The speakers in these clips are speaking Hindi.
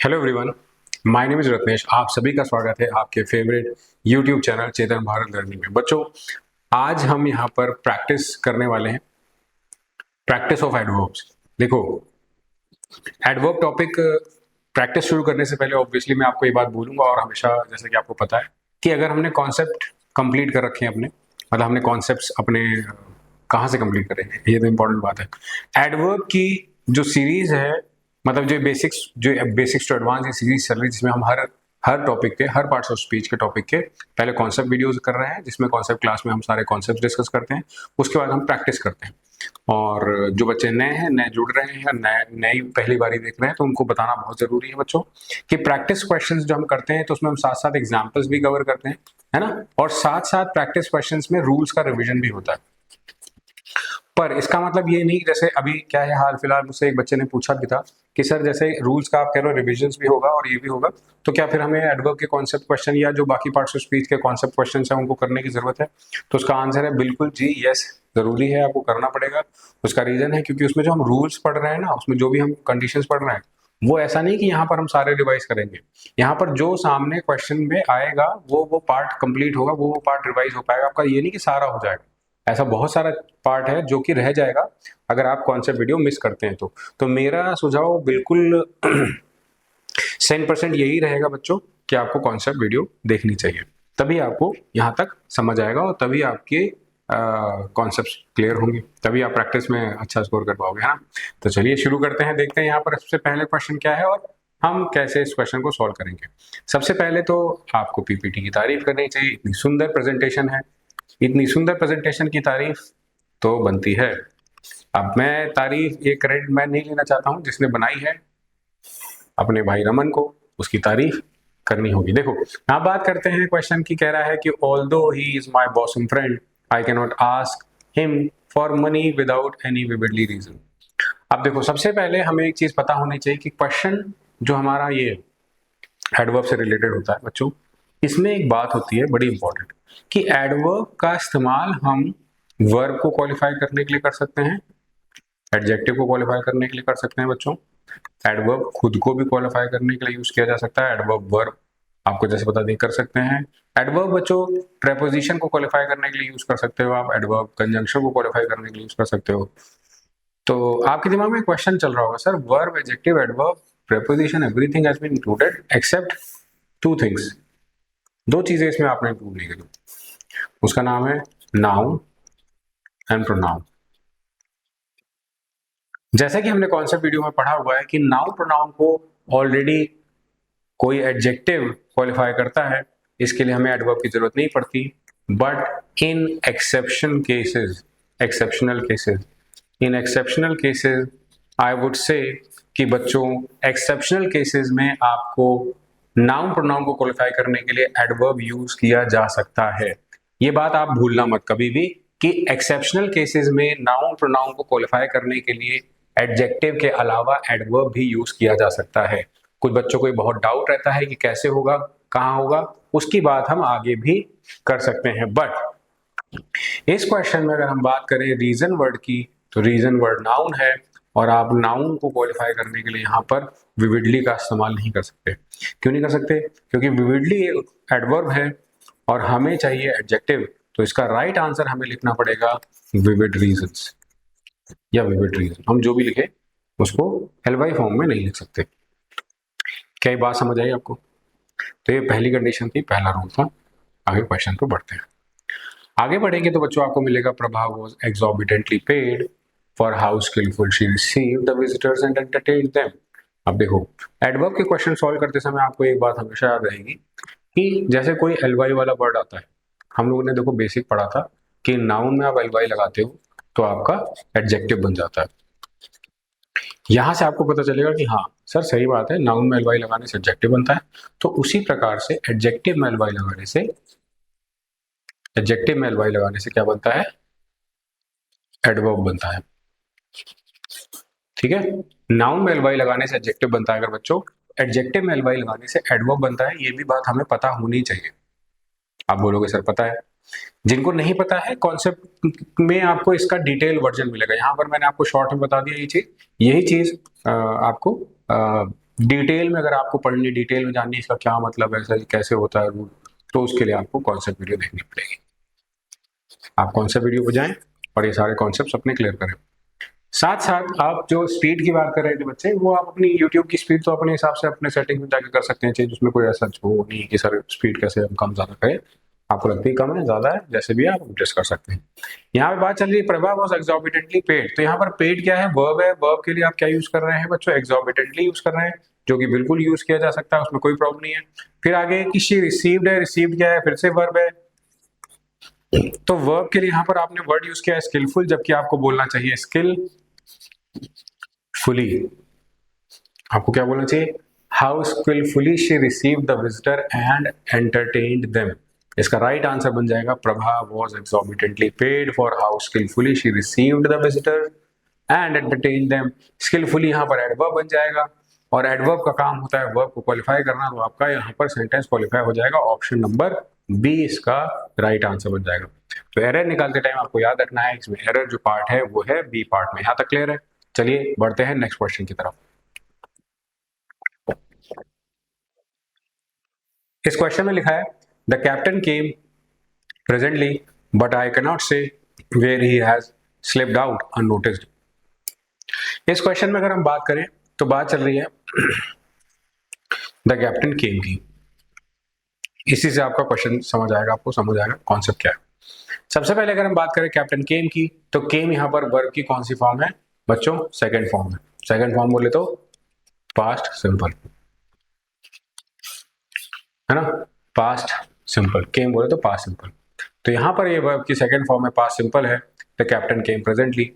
Hello everyone, my name is Ratnesh. आप सभी का स्वागत है आपके फेवरेट यूट्यूब चैनल चेतन भारत लर्निंग में। बच्चों, आज हम यहाँ पर प्रैक्टिस करने वाले हैं, प्रैक्टिस ऑफ एडवर्ब्स। देखो, एडवर्ब टॉपिक प्रैक्टिस शुरू करने से पहले ऑब्वियसली मैं आपको ये बात बोलूंगा, और हमेशा जैसे कि आपको पता है कि अगर हमने कॉन्सेप्ट कंप्लीट कर रखे हैं अपने, मतलब हमने कॉन्सेप्ट्स अपने कहाँ से कंप्लीट करेंगे, ये तो इंपॉर्टेंट बात है। एडवर्ब की जो सीरीज है, मतलब जो बेसिक्स टू एडवांस ये सीरीज चल रही है, जिसमें हम हर टॉपिक के, हर पार्ट्स ऑफ स्पीच के टॉपिक के पहले कॉन्सेप्ट वीडियोस कर रहे हैं, जिसमें कॉन्सेप्ट क्लास में हम सारे कॉन्सेप्ट डिस्कस करते हैं। उसके बाद हम प्रैक्टिस करते हैं। और जो बच्चे नए हैं, नए जुड़ रहे हैं या नई पहली बारी देख रहे हैं, तो उनको बताना बहुत जरूरी है बच्चों कि प्रैक्टिस क्वेश्चंस जो हम करते हैं तो उसमें हम साथ साथ एग्जांपल्स भी कवर करते हैं, है ना। और साथ साथ प्रैक्टिस क्वेश्चंस में रूल्स का रिवीजन भी होता है। पर इसका मतलब ये नहीं, जैसे अभी क्या है, हाल फिलहाल मुझसे एक बच्चे ने पूछा भी था कि सर जैसे रूल्स का आप कह रहे हो रिविजन्स भी होगा और ये भी होगा, तो क्या फिर हमें एडवर्ब के कॉन्सेप्ट क्वेश्चन या जो बाकी पार्ट्स ऑफ स्पीच के कॉन्सेप्ट क्वेश्चन है उनको करने की जरूरत है? तो उसका आंसर है बिल्कुल जी, यस, जरूरी है, आपको करना पड़ेगा। उसका रीजन है क्योंकि उसमें जो हम रूल्स पढ़ रहे हैं ना, उसमें जो भी हम कंडीशंस पढ़ रहे हैं, वो ऐसा नहीं कि यहाँ पर हम सारे रिवाइज करेंगे। यहाँ पर जो सामने क्वेश्चन में आएगा वो पार्ट कंप्लीट होगा, वो पार्ट रिवाइज हो पाएगा आपका। ये नहीं कि सारा हो जाएगा, ऐसा बहुत सारा पार्ट है जो कि रह जाएगा अगर आप कॉन्सेप्ट वीडियो मिस करते हैं तो मेरा सुझाव बिल्कुल 100% यही रहेगा बच्चों कि आपको कॉन्सेप्ट वीडियो देखनी चाहिए, तभी आपको यहाँ तक समझ आएगा और तभी आपके कॉन्सेप्ट क्लियर होंगे, तभी आप प्रैक्टिस में अच्छा स्कोर कर पाओगे, है ना। तो चलिए शुरू करते हैं, देखते हैं यहाँ पर सबसे पहले क्वेश्चन क्या है और हम कैसे इस क्वेश्चन को सॉल्व करेंगे। सबसे पहले तो आपको पीपीटी की तारीफ करनी चाहिए, इतनी सुंदर प्रेजेंटेशन है। इतनी सुंदर प्रेजेंटेशन की तारीफ तो बनती है। अब मैं तारीफ, ये क्रेडिट मैं नहीं लेना चाहता हूं, जिसने बनाई है अपने भाई रमन को उसकी तारीफ करनी होगी। देखो, आप बात करते हैं क्वेश्चन की, कह रहा है कि although he is my bosom friend I can not ask him for money without any vividly reason. अब देखो, सबसे पहले हमें एक चीज पता होनी चाहिए कि क्वेश्चन जो हमारा ये एडवर्ब से रिलेटेड होता है बच्चों, इसमें एक बात होती है बड़ी इंपॉर्टेंट कि एडवर्ब का इस्तेमाल हम वर्ब को क्वालिफाई करने के लिए कर सकते हैं, एडजेक्टिव को क्वालिफाई करने के लिए कर सकते हैं बच्चों। एडवर्ब खुद को भी क्वालिफाई करने के लिए यूज किया जा सकता है, एडवर्ब वर्ब आपको जैसे बता दी कर सकते हैं। एडवर्ब बच्चों प्रेपोजिशन को क्वालिफाई करने के लिए यूज कर सकते हो आप, एडवर्ब कंजंक्शन को क्वालिफाई करने के लिए यूज कर सकते हो। तो आपके दिमाग में क्वेश्चन चल रहा होगा, sir verb, adjective, adverb, preposition, everything has been included except two things. दो चीजें इसमें आपने इंक्लूड नहीं करी, उसका नाम है नाउन एंड प्रोनाउन। जैसे कि हमने कॉन्सेप्ट वीडियो में पढ़ा हुआ है कि नाउन प्रोनाउन को ऑलरेडी कोई एडजेक्टिव क्वालिफाई करता है, इसके लिए हमें एडवर्ब की जरूरत नहीं पड़ती। But in exceptional cases I would say कि बच्चों, एक्सेप्शनल केसेस में आपको नाउन प्रोनाउन को क्वालिफाई करने के लिए एडवर्ब यूज किया जा सकता है। ये बात आप भूलना मत कभी भी कि एक्सेप्शनल केसेस में नाउन प्रोनाउन को क्वालिफाई करने के लिए एडजेक्टिव के अलावा एडवर्ब भी यूज किया जा सकता है। कुछ बच्चों को बहुत डाउट रहता है कि कैसे होगा, कहाँ होगा, उसकी बात हम आगे भी कर सकते हैं। बट इस क्वेश्चन में अगर हम बात करें रीजन वर्ड की, तो रीजन वर्ड नाउन है और आप नाउन को क्वालिफाई करने के लिए यहाँ पर विविडली का इस्तेमाल नहीं कर सकते। क्यों नहीं कर सकते? क्योंकि विविडली एडवर्ब है और हमें चाहिए एडजेक्टिव, तो इसका राइट आंसर हमें लिखना पड़ेगा विविड रीजंस या विविड रीजन। हम जो भी लिखे उसको एलवाई फॉर्म में नहीं लिख सकते। क्या ये बात समझ आई आपको? तो ये पहली कंडीशन थी, पहला रूल था। आगे क्वेश्चन पे बढ़ते हैं। आगे बढ़ेंगे तो बच्चों आपको मिलेगा Prabha was exorbitantly paid for how skilful she received the visitors and entertained them. अब देखो, एडवर्ब के क्वेश्चन सॉल्व करते समय आपको एक बात हमेशा याद रहेगी कि जैसे कोई एलवाई वाला वर्ड आता है, हम लोगों ने देखो बेसिक पढ़ा था कि नाउन में आप एलवाई लगाते हो तो आपका एडजेक्टिव बन जाता है। यहां से आपको पता चलेगा कि हाँ सर सही बात है, नाउन में एलवाई लगाने से एडजेक्टिव बनता है, तो उसी प्रकार से एडजेक्टिव में एलवाई लगाने से क्या बनता है? एडवर्ब बनता है। ठीक है, नाउन में एलवाई लगाने से एडजेक्टिव बनता है अगर बच्चों, एडजेक्टिव में एलवाई लगाने से एडवर्ब बनता है। ये भी बात हमें पता होनी चाहिए। आप बोलोगे सर पता है, जिनको नहीं पता है कॉन्सेप्ट में आपको इसका डिटेल वर्जन मिलेगा। यहाँ पर मैंने आपको शॉर्ट में बता दिया यही चीज आपको डिटेल में अगर आपको पढ़नी, डिटेल में जाननी इसका क्या मतलब है, सर कैसे होता है रूल, तो उसके लिए आपको कॉन्सेप्ट वीडियो देखनी पड़ेगी। आप कॉन्सेप्ट वीडियो पर जाएं और ये सारे कॉन्सेप्ट अपने क्लियर करें। साथ साथ आप जो स्पीड की बात कर रहे थे बच्चे, वो आप अपनी यूट्यूब की स्पीड तो अपने हिसाब से अपने सेटिंग में जाके कर सकते हैं चेंज, उसमें कोई ऐसा हो नहीं कि सर स्पीड कैसे हम कम ज्यादा करें, आपको लगती है कम है ज्यादा है, जैसे भी आप एडजस्ट कर सकते हैं। यहाँ पे बात चल रही है प्रभा वाज एक्सॉर्बिटेंटली पेड, तो यहाँ पर पेड क्या है, वर्ब है, वर्ब के लिए आप क्या यूज कर रहे हैं बच्चों, एक्सॉर्बिटेंटली यूज कर रहे हैं, जो कि बिल्कुल यूज किया जा सकता है, उसमें कोई प्रॉब्लम नहीं है। फिर आगे कि शी रिसीव्ड है, रिसीव्ड क्या है, फिर से वर्ब है, तो वर्ब के लिए यहाँ पर आपने वर्ड यूज किया है स्किलफुल, जबकि आपको बोलना चाहिए स्किलफुली। आपको क्या बोलना चाहिए, how skilfully she received the visitor and entertained them. इसका राइट आंसर बन जाएगा Prabha was exorbitantly paid for how skilfully she received the visitor and entertained them. Skilfully यहाँ पर एडवर्ब बन जाएगा, और एडवर्ब का काम होता है वर्ब को क्वालिफाई करना, तो आपका यहाँ पर सेंटेंस क्वालिफाई हो जाएगा, ऑप्शन नंबर बी इसका राइट आंसर बन जाएगा। तो एरर निकालते टाइम आपको याद रखना है, इसमें एरर जो पार्ट है वो है बी पार्ट में। यहाँ तक क्लियर है? चलिए बढ़ते हैं नेक्स्ट क्वेश्चन की तरफ। इस क्वेश्चन में लिखा है the captain came presently but I can not say where he has slipped out unnoticed. इस क्वेश्चन में अगर हम बात करें तो बात चल रही है द कैप्टन केम की, इसी से आपका क्वेश्चन समझ आएगा, आपको समझ आएगा कॉन्सेप्ट क्या है। सबसे पहले अगर हम बात करें कैप्टन केम की, तो केम यहाँ पर वर्ब की कौन सी फॉर्म है बच्चों, सेकंड फॉर्म है। सेकंड फॉर्म बोले तो पास्ट सिंपल, है ना, पास्ट सिंपल, केम बोले तो पास्ट सिंपल। तो यहाँ पर ये वर्ब की सेकंड फॉर्म है, पास्ट सिंपल है, द कैप्टन केम प्रेजेंटली।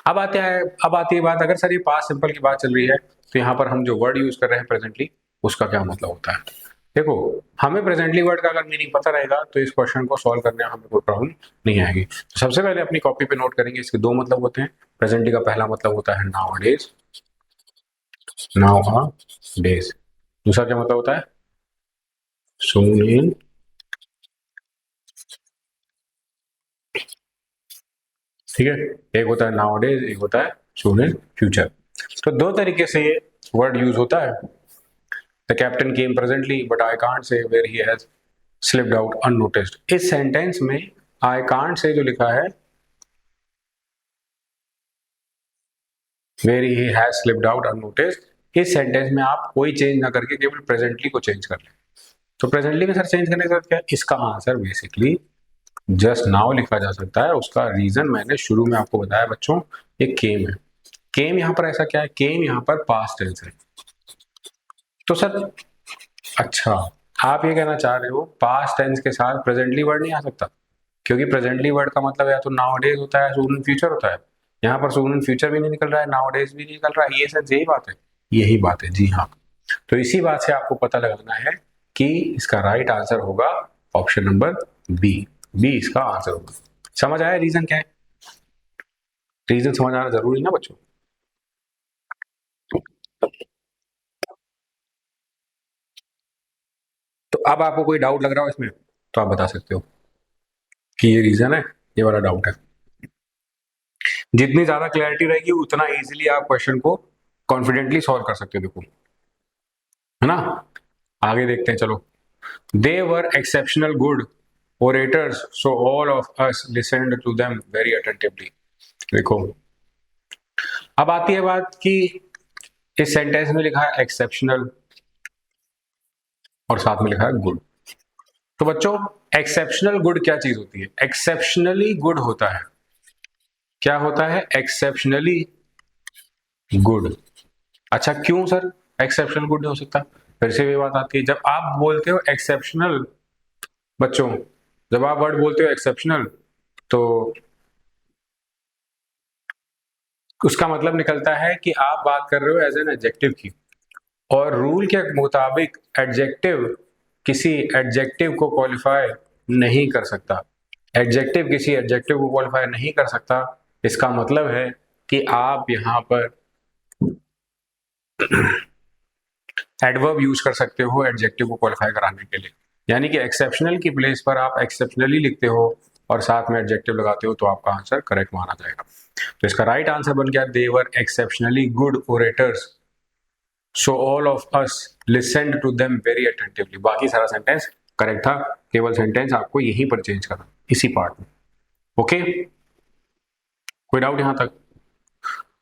अब आती है बात, अगर सर ये पास्ट सिंपल की बात चल रही है, तो यहाँ पर हम जो वर्ड यूज कर रहे हैं प्रेजेंटली, उसका क्या मतलब होता है। देखो, हमें प्रेजेंटली वर्ड का अगर मीनिंग पता रहेगा तो इस क्वेश्चन को सॉल्व करने में हमें कोई प्रॉब्लम नहीं आएगी। तो सबसे पहले अपनी कॉपी पे नोट करेंगे, इसके दो मतलब होते हैं। प्रेजेंटली का पहला मतलब होता है नाउ डेज, नाउ अ डेज। दूसरा क्या मतलब होता है, सून इन, ठीक है। एक होता है नाउ डेज, एक होता है सून इन फ्यूचर। तो दो तरीके से ये वर्ड यूज होता है। The captain came presently but I can't say where he has slipped out unnoticed. इस सेंटेंस में आई कांट से जो लिखा है, where he has slipped out unnoticed, इस सेंटेंस में आप कोई चेंज ना करके केवल प्रेजेंटली को चेंज कर लें। तो प्रेजेंटली में सर चेंज करने का क्या है, इसका आंसर बेसिकली जस्ट नाउ लिखा जा सकता है। उसका रीजन मैंने शुरू में आपको बताया बच्चों, ये केम है। केम यहाँ पर ऐसा क्या है, केम यहाँ पर पास्ट टेंस है। तो सर अच्छा, आप ये कहना चाह रहे हो पास्ट टेंस के साथ प्रेजेंटली वर्ड नहीं आ सकता, क्योंकि प्रेजेंटली वर्ड का मतलब या तो नाउ डेज होता है, सून इन फ्यूचर होता है। यहाँ पर सून इन फ्यूचर भी नहीं निकल रहा है, नाउ डेज भी नहीं निकल रहा है, ये सर यही बात है, यही बात है, जी हाँ। तो इसी बात से आपको पता लगाना है कि इसका राइट आंसर होगा ऑप्शन नंबर बी, बी इसका आंसर होगा। समझ आया रीजन क्या है, रीजन समझ आना जरूरी ना बच्चों। तो अब आपको कोई डाउट लग रहा हो इसमें, तो आप बता सकते हो कि ये रीजन है, ये वाला डाउट है। जितनी ज्यादा क्लैरिटी रहेगी उतना इजीली आप क्वेश्चन को कॉन्फिडेंटली सॉल्व कर सकते हो, देखो, है ना। आगे देखते हैं, चलो। They were exceptional good orators so all of us listened to them very attentively. देखो, अब आती है बात कि इस सेंटेंस में लिखा है एक्सेप्शनल और साथ में लिखा है गुड। तो बच्चों, एक्सेप्शनल गुड क्या चीज होती है, एक्सेप्शनली गुड होता है, क्या होता है, एक्सेप्शनली गुड। अच्छा क्यों सर एक्सेप्शनल गुड नहीं हो सकता, फिर से ये बात आती है, जब आप बोलते हो एक्सेप्शनल बच्चों, जब आप वर्ड बोलते हो एक्सेप्शनल, तो उसका मतलब निकलता है कि आप बात कर रहे हो एज एन एडजेक्टिव की, और रूल के मुताबिक एडजेक्टिव किसी एडजेक्टिव को क्वालिफाई नहीं कर सकता, एडजेक्टिव किसी एडजेक्टिव को क्वालिफाई नहीं कर सकता। इसका मतलब है कि आप यहां पर एडवर्ब यूज कर सकते हो एडजेक्टिव को क्वालिफाई कराने के लिए, यानी कि एक्सेप्शनल की प्लेस पर आप एक्सेप्शनली लिखते हो और साथ में एडजेक्टिव लगाते हो, तो आपका आंसर करेक्ट माना जाएगा। तो इसका राइट आंसर बन गया they were exceptionally good orators so all of us listened to them very attentively. बाकी सारा सेंटेंस करेक्ट था, केवल सेंटेंस आपको यहीं पर चेंज करना, इसी पार्ट में। ओके, कोई डाउट यहां तक?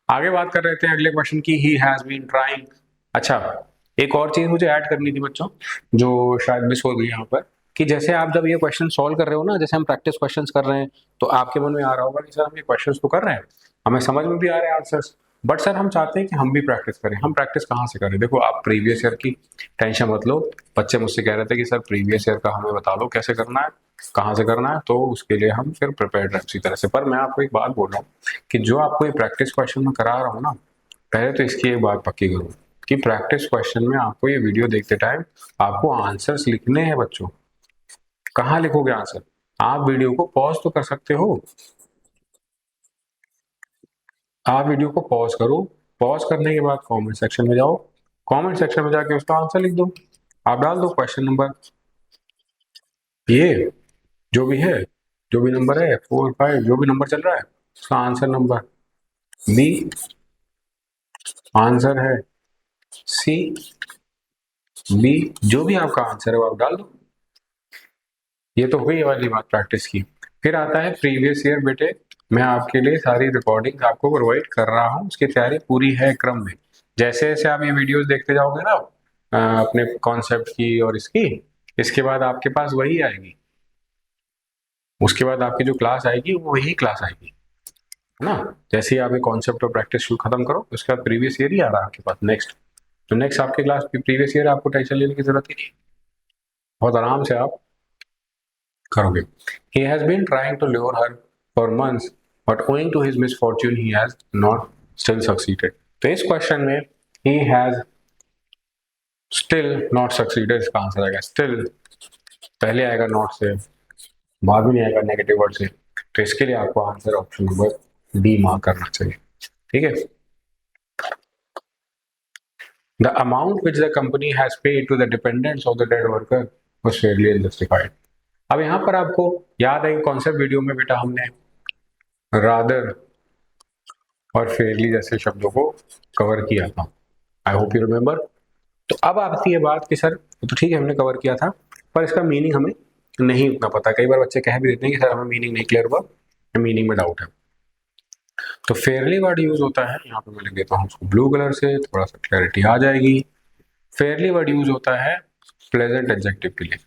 आगे बात कर रहे थे अगले क्वेश्चन की, ही हैज बीन ट्राइंग। अच्छा, एक और चीज मुझे ऐड करनी थी बच्चों, जो शायद मिस हो गई यहाँ पर, कि जैसे आप जब ये क्वेश्चन सॉल्व कर रहे हो ना, जैसे हम प्रैक्टिस क्वेश्चंस कर रहे हैं, तो आपके मन में आ रहा होगा कि सर हम ये क्वेश्चंस तो कर रहे हैं, हमें समझ में भी आ रहे हैं आंसर्स, बट सर हम चाहते हैं कि हम भी प्रैक्टिस करें। हम प्रैक्टिस कहाँ से करें? देखो, आप प्रीवियस ईयर की टेंशन मत लो। बच्चे मुझसे कह रहे थे कि सर प्रीवियस ईयर का हमें बता दो कैसे करना है, कहाँ से करना है, तो उसके लिए हम फिर प्रिपेयर्ड रहे उसी तरह से। पर मैं आपको एक बात बोल रहा हूँ कि जो आपको ये प्रैक्टिस क्वेश्चन में करा रहा हूँ ना, पहले तो इसकी एक बात पक्की करो कि प्रैक्टिस क्वेश्चन में आपको ये वीडियो देखते टाइम आपको आंसर्स लिखने हैं बच्चों। कहाँ लिखोगे आंसर? आप वीडियो को पॉज तो कर सकते हो, आप वीडियो को पॉज करो, पॉज करने के बाद कमेंट सेक्शन में जाओ, कमेंट सेक्शन में जाके उसका आंसर लिख दो। आप डाल दो क्वेश्चन नंबर, ये जो भी है, जो भी नंबर है 4 5, जो भी नंबर चल रहा है उसका आंसर नंबर, बी आंसर है, सी बी, जो भी आपका आंसर है वो आप डाल दो। ये तो हुई वाली बात प्रैक्टिस की। फिर आता है प्रीवियस ईयर। बेटे, मैं आपके लिए सारी रिकॉर्डिंग आपको प्रोवाइड कर रहा हूँ, उसकी तैयारी पूरी है क्रम में। जैसे जैसे आप ये वीडियोस देखते जाओगे ना अपने कॉन्सेप्ट की और इसकी, इसके बाद आपके पास वही आएगी, उसके बाद आपकी जो क्लास आएगी वो वही क्लास आएगी, है ना। जैसे ही आप ये कॉन्सेप्ट और प्रैक्टिस शुरू खत्म करो, उसके बाद प्रीवियस ईयर ही आ रहा है आपके पास नेक्स्ट। तो नेक्स्ट आपकी क्लास प्रीवियस ईयर, आपको टेंशन लेने की जरूरत ही नहीं, बहुत आराम से आप करोगे। He has been trying to lure her for months, but owing to his misfortune, he has not still succeeded. तो इस क्वेश्चन में he has still not succeeded, इसका आंसर आएगा still, पहले आएगा not से, बाद में नहीं आएगा नेगेटिव वर्ड से। तो इसके लिए आपको answer option number D mark करना चाहिए, ठीक है। The amount which the company has paid to the dependents of the dead worker was fairly unjustified. अब यहाँ पर आपको याद है कॉन्सेप्ट वीडियो में बेटा हमने रादर और फेयरली जैसे शब्दों को कवर किया था, आई होप यू रिमेम्बर। तो अब आती है बात कि सर तो ठीक है हमने कवर किया था, पर इसका मीनिंग हमें नहीं उतना पता। कई बार बच्चे कह भी देते हैं कि सर हमें मीनिंग नहीं क्लियर हुआ, मीनिंग में डाउट है। तो फेयरली वर्ड यूज होता है, यहाँ पे मैं लिख देता हूँ उसको ब्लू कलर से, थोड़ा सा क्लैरिटी आ जाएगी। फेयरली वर्ड यूज होता है प्लेजेंट एडजेक्टिव के लिए,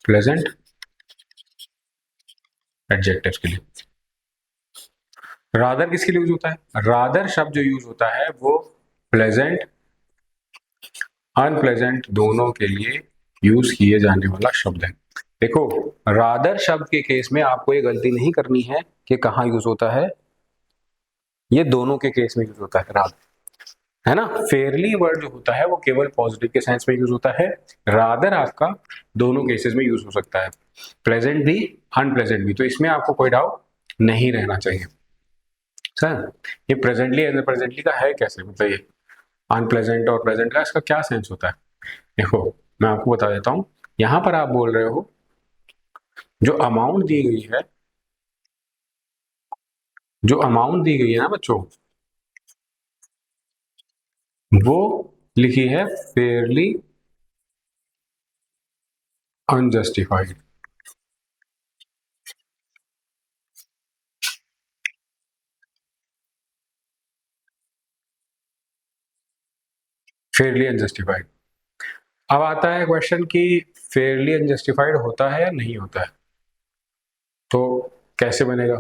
प्लेजेंट एडजेक्टिव के लिए। रादर किसके लिए यूज होता है? रादर शब्द जो यूज होता है वो प्लेजेंट अनप्लेजेंट दोनों के लिए यूज किए जाने वाला शब्द है। देखो, रादर शब्द के केस में आपको ये गलती नहीं करनी है कि कहाँ यूज होता है, ये दोनों के केस में यूज होता है रादर, है ना। फेयरली वर्ड जो होता है वो केवल पॉजिटिव के सेंस में यूज होता है, रादर आपका दोनों केसेस में यूज हो सकता है, प्लेजेंट भी अनप्लेजेंट भी। तो इसमें आपको कोई डाउट नहीं रहना चाहिए। सर ये प्रेजेंटली एंड प्रेजेंटली का है कैसे, मतलब ये अनप्लेजेंट और प्रेजेंट का इसका क्या सेंस होता है? देखो मैं आपको बता देता हूं, यहां पर आप बोल रहे हो जो अमाउंट दी गई है, जो अमाउंट दी गई है ना बच्चों, वो लिखी है फेयरली अनजस्टिफाइड। Fairlie unjustified. अब आता है क्वेश्चन कि फेयरली अनजस्टिफाइड होता है या नहीं होता है, तो कैसे बनेगा?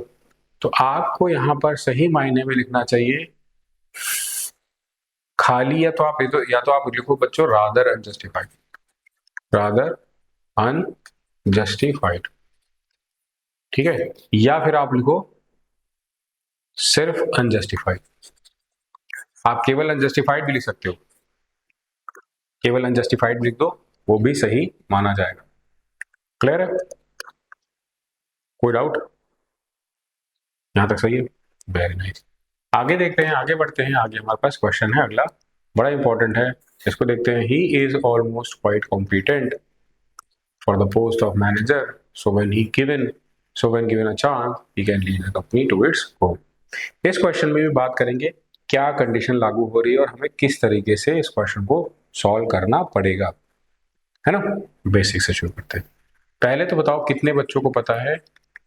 तो आपको यहां पर सही मायने में लिखना चाहिए खाली, या तो आप लिखो बच्चों रादर अनजस्टिफाइड, रादर अनजस्टिफाइड, ठीक है, या फिर आप लिखो सिर्फ अनजस्टिफाइड। आप केवल अनजस्टिफाइड भी लिख सकते हो, केवल अनजस्टिफाइड लिख दो, वो भी सही माना जाएगा। क्लियर है? कोई डाउट यहां तक? सही है, वेरी नाइस। आगे देखते हैं, आगे बढ़ते हैं। आगे हमारे पास क्वेश्चन है अगला, बड़ा इंपॉर्टेंट है, इसको देखते हैं। He is almost quite competent for the post of manager, so when given a chance he can lead the company to its goal। इस क्वेश्चन में भी बात करेंगे क्या कंडीशन लागू हो रही है और हमें किस तरीके से इस क्वेश्चन को सॉल्व करना पड़ेगा, है ना। बेसिक से शुरू करते हैं। पहले तो बताओ कितने बच्चों को पता है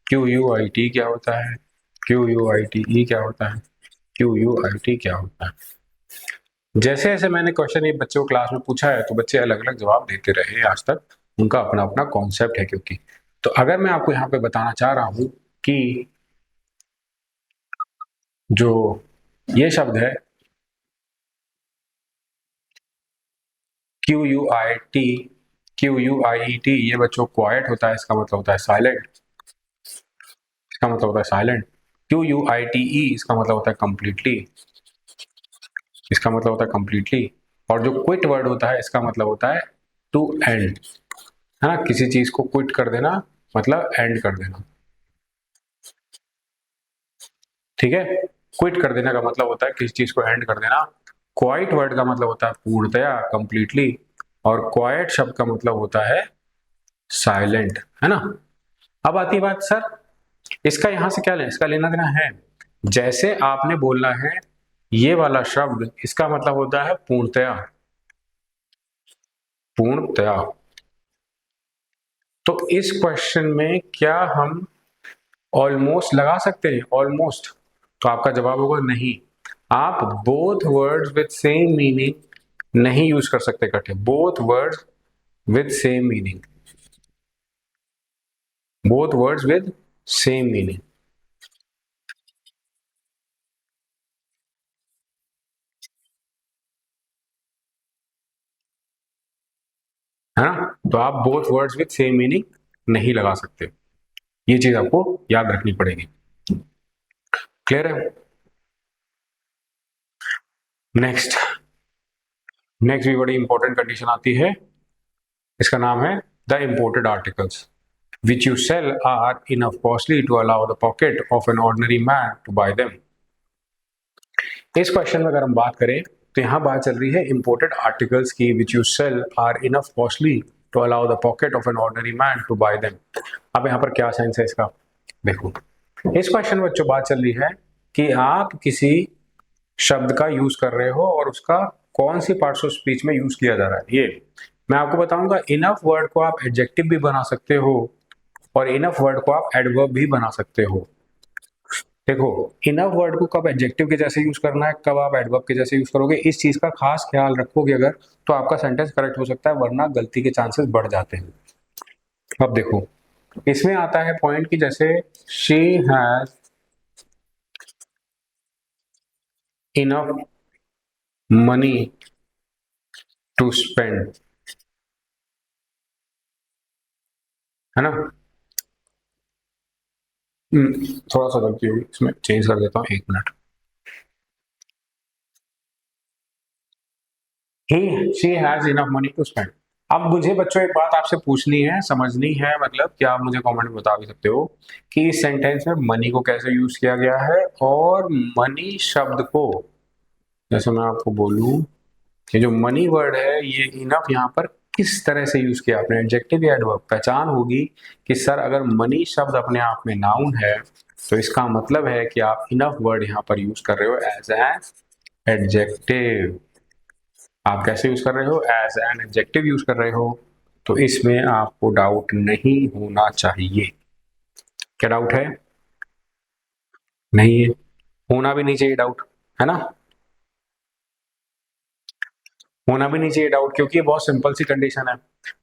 क्यू यू आई टी क्या होता है, Q U I T E क्या होता है, क्यू यू आई टी क्या होता है। जैसे जैसे मैंने क्वेश्चन ये बच्चों को क्लास में पूछा है तो बच्चे अलग अलग जवाब देते रहे आज तक, उनका अपना अपना कॉन्सेप्ट है क्योंकि। तो अगर मैं आपको यहाँ पे बताना चाह रहा हूं कि जो ये शब्द है Q U I T, Q U I E T, ये बच्चों क्वाइट होता है, इसका मतलब होता है साइलेंट, इसका मतलब होता है silent. Q U I T E, इसका मतलब होता है कंप्लीटली, इसका मतलब होता है कंप्लीटली। और जो क्विट वर्ड होता है इसका मतलब होता है टू एंड, है ना, किसी चीज को क्विट कर देना मतलब एंड कर देना, ठीक है। क्विट कर देने का मतलब होता है किसी चीज को एंड कर देना। क्वाइट वर्ड का मतलब होता है पूर्णतया, कंप्लीटली। और क्वाइट शब्द का मतलब होता है साइलेंट, है ना। अब आती बात सर, इसका यहां से क्या लें, इसका लेना देना है। जैसे आपने बोलना है ये वाला शब्द, इसका मतलब होता है पूर्णतया, पूर्णतया। तो इस क्वेश्चन में क्या हम ऑलमोस्ट लगा सकते हैं, ऑलमोस्ट? तो आपका जवाब होगा नहीं। आप both words with same meaning नहीं यूज कर सकते इकट्ठे, both words with same meaning, both words with same meaning, है ना। तो आप both words with same meaning नहीं लगा सकते, ये चीज आपको याद रखनी पड़ेगी। क्लियर है। नेक्स्ट, नेक्स्ट भी बड़ी इंपॉर्टेंट कंडीशन आती है, इसका नाम है the imported articles which you sell are enough costly to allow the pocket of an ordinary man to buy them। इस क्वेश्चन में अगर हम बात करें तो यहाँ बात चल रही है इंपोर्टेड आर्टिकल्स की, which you sell are enough costly to allow the pocket of an ordinary man to buy them। अब यहाँ पर क्या सेंस है इसका, देखो इस क्वेश्चन में जो बात चल रही है कि आप किसी शब्द का यूज कर रहे हो और उसका कौन सी पार्ट्स ऑफ स्पीच में यूज किया जा रहा है। ये मैं आपको बताऊंगा, इनफ वर्ड को आप एडजेक्टिव भी बना सकते हो और इनफ वर्ड को आप एडवर्ब भी बना सकते हो। देखो इनफ वर्ड को कब एडजेक्टिव के जैसे यूज करना है, कब आप एडवर्ब के जैसे यूज करोगे, इस चीज का खास ख्याल रखोगे अगर, तो आपका सेंटेंस करेक्ट हो सकता है, वरना गलती के चांसेस बढ़ जाते हैं। अब देखो इसमें आता है पॉइंट कि जैसे she has enough money to spend, है ना। थोड़ा सा गलती होगी, इसमें चेंज कर देता हूँ, एक minute. He she has enough money to spend. अब मुझे बच्चों एक बात आपसे पूछनी है, समझनी है, मतलब कि आप मुझे कमेंट में बता भी सकते हो कि इस सेंटेंस में मनी को कैसे यूज किया गया है, और मनी शब्द को, जैसे मैं आपको बोलूं कि जो मनी वर्ड है ये इनफ यहाँ पर किस तरह से यूज किया आपने, एडजेक्टिव या एडवर्ब। पहचान होगी कि सर अगर मनी शब्द अपने आप में नाउन है तो इसका मतलब है कि आप इनफ वर्ड यहाँ पर यूज कर रहे हो एज एन एडजेक्टिव। आप कैसे यूज कर रहे हो, एज एन एडजेक्टिव यूज कर रहे हो, तो इसमें आपको डाउट नहीं होना चाहिए। क्या डाउट है, नहीं है, होना भी नहीं चाहिए डाउट, है ना, होना भी नहीं चाहिए डाउट, क्योंकि ये बहुत सिंपल सी कंडीशन है।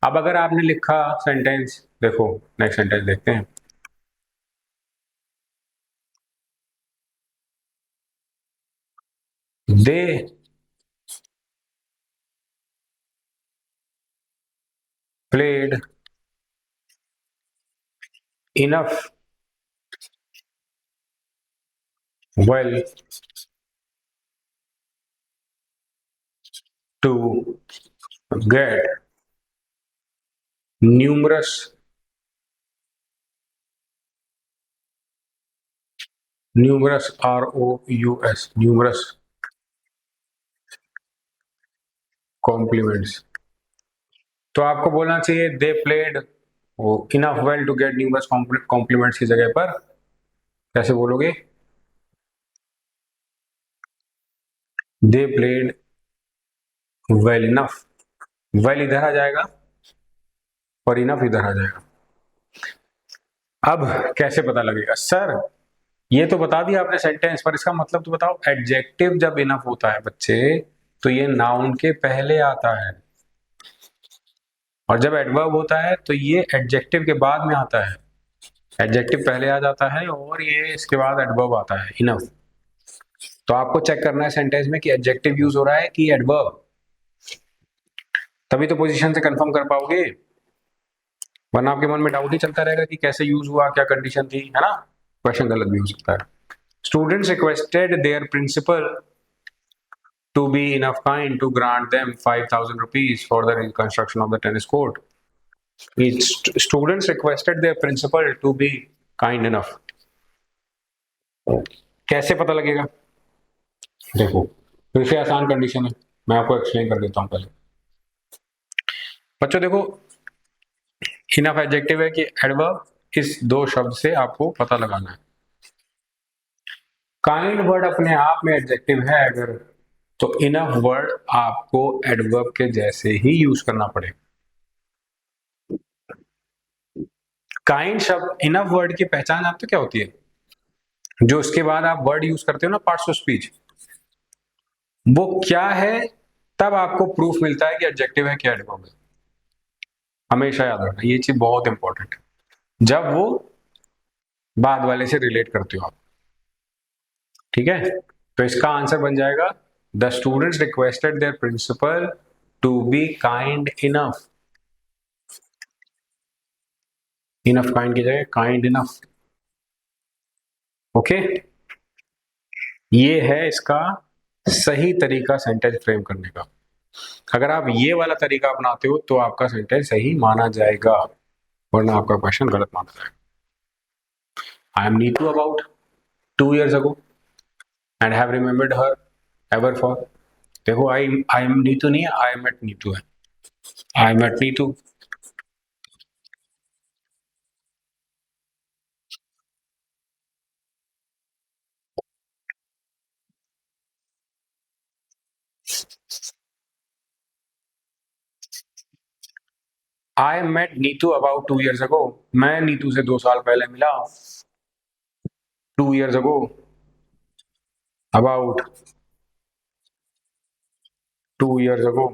अब अगर आपने लिखा सेंटेंस, देखो नेक्स्ट सेंटेंस देखते हैं, they played enough well to get numerous, numerous R O U S, numerous compliments. तो आपको बोलना चाहिए they played enough well to get numerous compliments की जगह पर कैसे बोलोगे, they played well enough, well इधर आ जाएगा और इनफ इधर आ जाएगा। अब कैसे पता लगेगा सर? ये तो बता दिया आपने सेंटेंस, पर इसका मतलब तो बताओ। एडजेक्टिव जब इनफ होता है बच्चे, तो ये नाउन के पहले आता है, और जब एडवर्ब होता है तो ये एडजेक्टिव के बाद में आता है। एडजेक्टिव पहले आ जाता है और ये इसके बाद एडवर्ब आता है, इनफ। तो आपको चेक करना है सेंटेंस में कि एडजेक्टिव यूज हो रहा है कि एडवर्ब, तभी तो पोजीशन से कंफर्म कर पाओगे, वरना आपके मन में डाउट ही चलता रहेगा कि कैसे यूज हुआ, क्या कंडीशन थी, है ना? क्वेश्चन गलत भी हो सकता है। Students requested their principal to be enough kind to grant them 5,000 rupees for the reconstruction of the tennis court. Students requested their principal to be kind enough. कैसे पता लगेगा? देखो, फिर से आसान कंडीशन है, मैं आपको एक्सप्लेन कर देता हूं पहले। बच्चों देखो, इनफ एडजेक्टिव है कि एडवर्ब, इस दो शब्द से आपको पता लगाना है। काइंड वर्ड अपने आप में एडजेक्टिव है अगर, तो इनफ वर्ड आपको एडवर्ब के जैसे ही यूज करना पड़ेगा। काइंड शब्द, इनफ वर्ड की पहचान आपको क्या होती है? जो उसके बाद आप वर्ड यूज करते हो ना, पार्ट्स ऑफ स्पीच, वो क्या है, तब आपको प्रूफ मिलता है कि एडजेक्टिव है क्या एडवर्ब है। हमेशा याद रखना, ये चीज बहुत इंपॉर्टेंट है, जब वो बाद वाले से रिलेट करते हो आप। ठीक है, तो इसका आंसर बन जाएगा the students requested their principal to be kind enough. Enough kind की जगह काइंड इनफ। ओके, ये है इसका सही तरीका सेंटेंस फ्रेम करने का। अगर आप ये वाला तरीका अपनाते हो तो आपका सेंटेंस सही माना जाएगा, वरना आपका क्वेश्चन गलत माना जाएगा। I am Neetu about 2 years ago and have remembered her ever for। देखो, आई एम नीतू नहीं है, आई मेट नीतू है। I met Neetu. I met Neetu about 2 years ago। मैं नीतू से 2 साल पहले मिला। 2 years ago। About 2 years ago।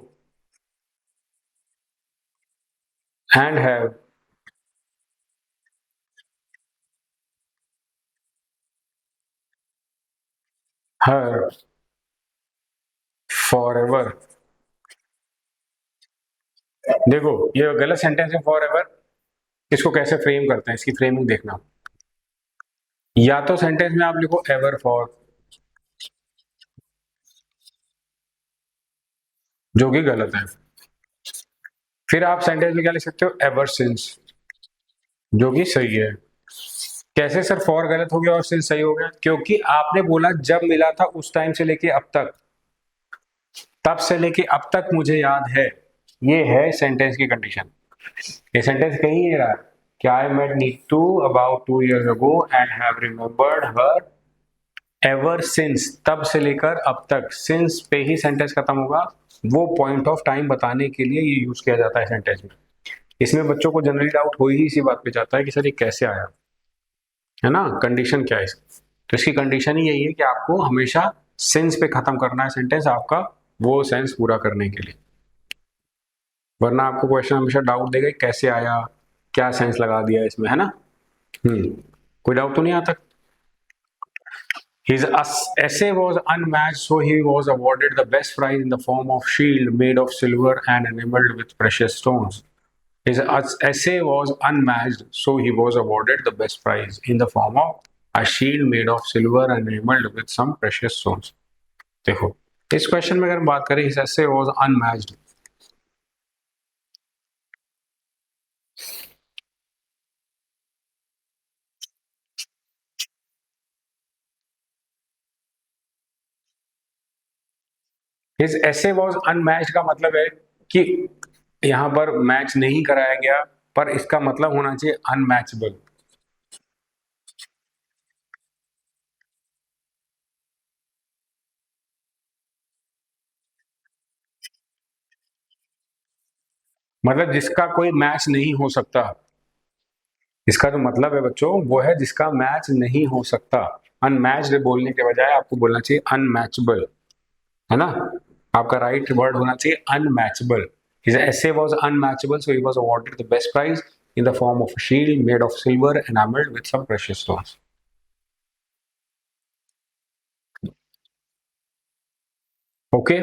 And have her for ever. देखो, ये गलत सेंटेंस है फॉर एवर। इसको कैसे फ्रेम करते हैं, इसकी फ्रेमिंग देखना। या तो सेंटेंस में आप लिखो एवर फॉर, जो कि गलत है। फिर आप सेंटेंस में क्या लिख सकते हो, एवर सिंस, जो कि सही है। कैसे सर फॉर गलत हो गया और सिंस सही हो गया? क्योंकि आपने बोला जब मिला था उस टाइम से लेके अब तक, तब से लेके अब तक मुझे याद है। ये है सेंटेंस की कंडीशन। ये सेंटेंस कहीं नहीं रहा कि I met Neetu about 2 years ago and have remembered her ever since, तब से लेकर अब तक। सिंस पे ही सेंटेंस खत्म होगा। वो पॉइंट ऑफ टाइम बताने के लिए ये यूज किया जाता है सेंटेंस में। इसमें बच्चों को जनरली डाउट हो ही इसी बात पे जाता है कि सर ये कैसे आया, है ना, कंडीशन क्या है इसकी। तो इसकी कंडीशन ही यही है कि आपको हमेशा सेंस पे खत्म करना है सेंटेंस आपका, वो सेंस पूरा करने के लिए। वरना आपको क्वेश्चन हमेशा डाउट देगा कैसे आया, क्या सेंस लगा दिया इसमें, है ना। कोई डाउट तो नहीं आता? His essay was unmatched, so he was awarded the best prize in the form of shield made of silver and enameled with precious stones. His essay was unmatched, so he was awarded the best prize in the form of a shield made of silver and enameled with some precious stones. देखो, इस क्वेश्चन में अगर बात करें, his essay was unmatched, his essay was unmatched का मतलब है कि यहां पर मैच नहीं कराया गया, पर इसका मतलब होना चाहिए अनमैचेबल। मतलब जिसका कोई मैच नहीं हो सकता। इसका जो मतलब है बच्चों वो है जिसका मैच नहीं हो सकता। अनमैच्ड बोलने के बजाय आपको बोलना चाहिए अनमैचेबल, है ना। आपका राइट वर्ड होना चाहिए unmatchable. His essay was unmatchable, so he was awarded the best prize in the form of a shield made of silver enameled with some precious stones. Okay.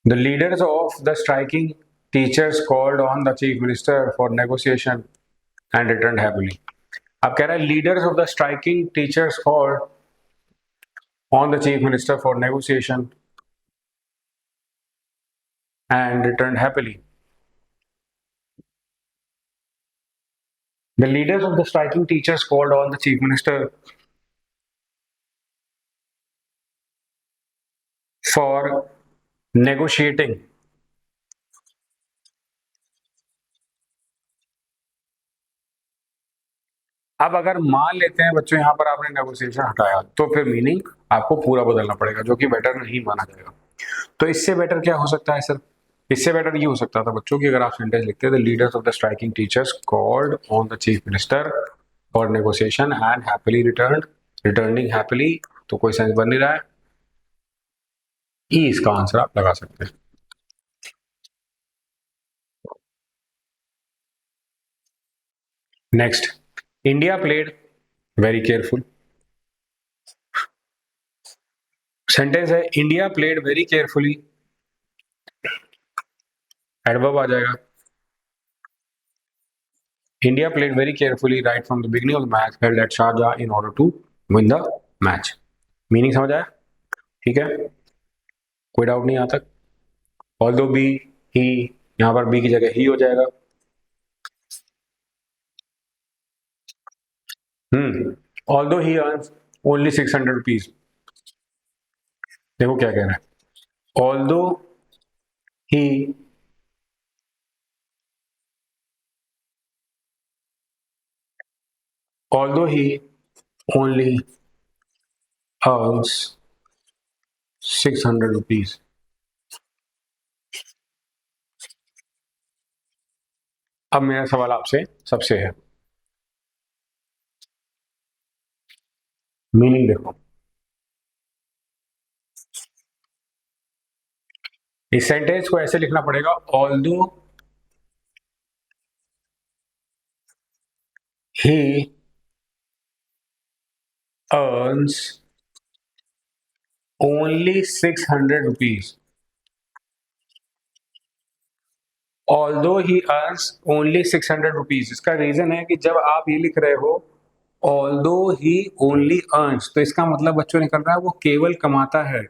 The leaders of the striking teachers called on the chief minister for negotiation and returned happily. अब कह रहा है leaders of the striking teachers called on the chief minister for negotiation and returned happily. The leaders of the striking teachers called on the chief minister for negotiating. अब अगर मान लेते हैं बच्चों यहाँ पर आपने नेगोशिएशन हटाया तो फिर मीनिंग आपको पूरा बदलना पड़ेगा, जो कि बेटर नहीं माना जाएगा। तो इससे बेटर क्या हो सकता है सर? इससे बेटर ये हो सकता था बच्चों की अगर आप सेंटेंस लिखते the leaders of the striking teachers called on the chief minister for negotiation and happily returned, returning happily, तो कोई सेंस बन नहीं रहा है। ई इसका आंसर आप लगा सकते हैं। Next, India played very careful. Sentence है India played very carefully, adverb आ जाएगा। India played very carefully right from the beginning of the match held at Sharjah in order to win the match. Meaning समझ आया? ठीक है, कोई डाउट नहीं यहाँ तक। ऑल्दो बी ही, यहाँ पर बी की जगह ही हो जाएगा। Although he earns only 600 rupees. देखो क्या कह रहा है, although he only earns 600 rupees. अब मेरा सवाल आपसे सबसे है, मीनिंग देखो। इस सेंटेंस को ऐसे लिखना पड़ेगा, although he earns only 600 rupees. Although he earns only 600 rupees, इसका रीजन है कि जब आप ये लिख रहे हो although he only earns, तो इसका मतलब बच्चों निकल रहा है वो केवल कमाता है,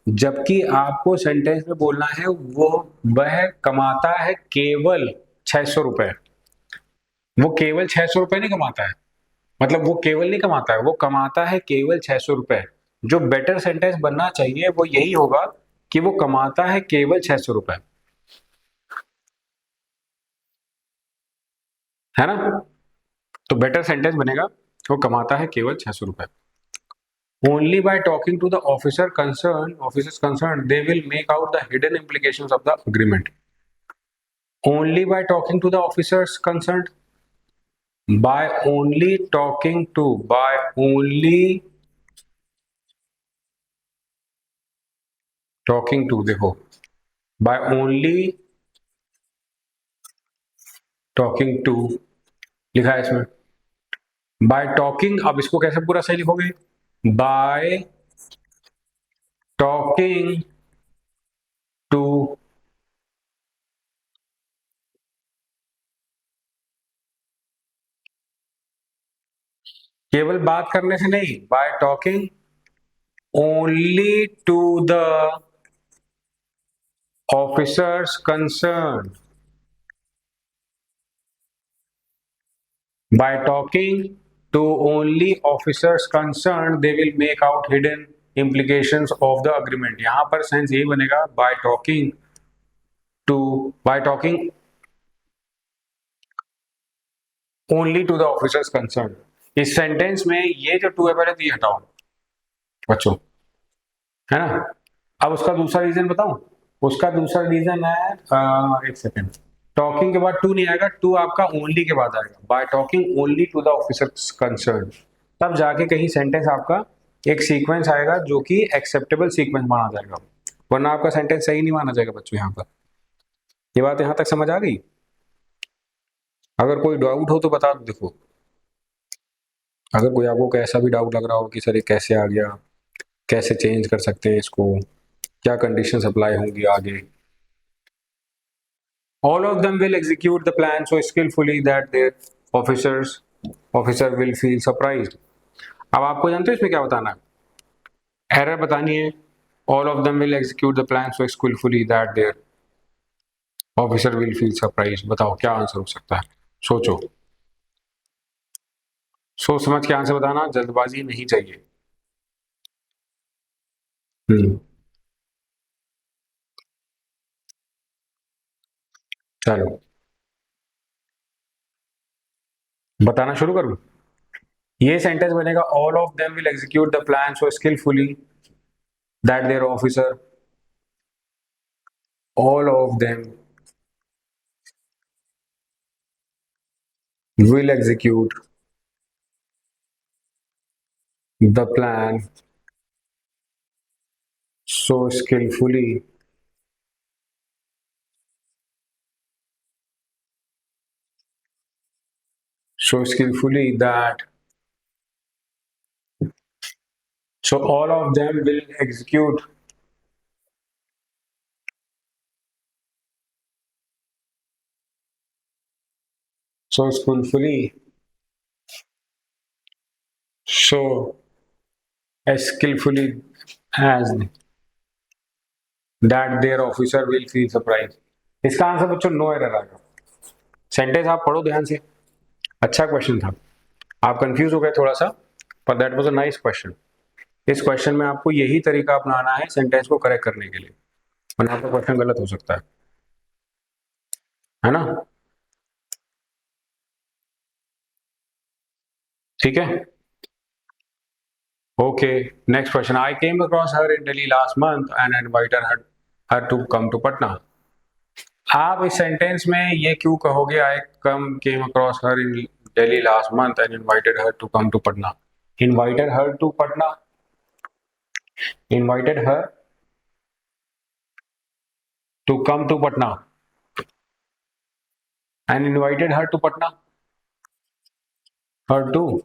जबकि आपको सेंटेंस में बोलना है वह कमाता है केवल 600 रुपए। वो केवल 600 रुपए नहीं कमाता है, मतलब वो केवल नहीं कमाता है, वो कमाता है केवल 600 रुपए। जो बेटर सेंटेंस बनना चाहिए वो यही होगा कि वो कमाता है केवल 600 रुपए, है ना। तो बेटर सेंटेंस बनेगा वो कमाता है केवल 600 रुपए। Only by talking to the officers concerned, they will make out the hidden implications of the agreement. Only by talking to the officers concerned, by only talking to, by only talking to, देखो, by only talking to लिखा है इसमें। by talking, अब इसको कैसे पूरा सही लिखोगे? by talking to केवल बात करने से नहीं, by talking only to the officers concerned, by talking to only officers concerned, they will make out hidden implications of the agreement. यहां पर सेंस यही बनेगा, by talking only to the officers concerned। इस सेंटेंस में ये जो टू है पहले ये हटाओ बच्चों, है ना। अब उसका दूसरा रीजन बताऊं, उसका दूसरा रीजन है एक सेकेंड, टॉकिंग के बाद टू नहीं आएगा, टू आपका ओनली के बाद आएगा, by talking only to the officer concern, तब जाके कहीं सेंटेंस आपका एक सीक्वेंस आएगा जो कि एक्सेप्टेबल सीक्वेंस माना जाएगा, वरना आपका सेंटेंस सही नहीं माना जाएगा बच्चों। यहाँ पर ये बात यहाँ तक समझ आ गई? अगर कोई डाउट हो तो बता दो। देखो, अगर कोई आपको कैसा भी डाउट लग रहा हो कि सर ये कैसे आ गया, कैसे चेंज कर सकते हैं इसको, क्या कंडीशंस अप्लाई होंगी आगे, all of them will execute the plan so skillfully that their officer will feel surprised। अब आपको जानते हो इसमें क्या बताना है, एरर बतानी है। all of them will execute the plan so skillfully that their officer will feel surprised। बताओ क्या आंसर हो सकता है, सोचो, सोच समझ के आंसर बताना, जल्दबाजी नहीं चाहिए। हम्म, चलो बताना शुरू करूं। ये सेंटेंस बनेगा, all of them will execute the plan so skillfully that their officer, all of them will execute the plan so skillfully that so all of them will execute so skillfully so as skillfully as that their officer will feel surprised। इसका आंसर बच्चों नो एरर आएगा। सेंटेंस आप पढ़ो ध्यान से, अच्छा क्वेश्चन था, आप कंफ्यूज हो गए थोड़ा सा, पर that was a nice question. इस क्वेश्चन में आपको यही तरीका अपनाना है सेंटेंस को करेक्ट करने के लिए, वरना आपका क्वेश्चन गलत हो सकता है ना? ठीक है, okay. Next question, I came across her in Delhi last month and invited her to come to Patna. आप इस सेंटेंस में ये क्यों कहोगे, I come came across her in Delhi last month and invited her to come to Patna? Invited her to Patna, invited her to come to Patna and invited her to Patna, her to,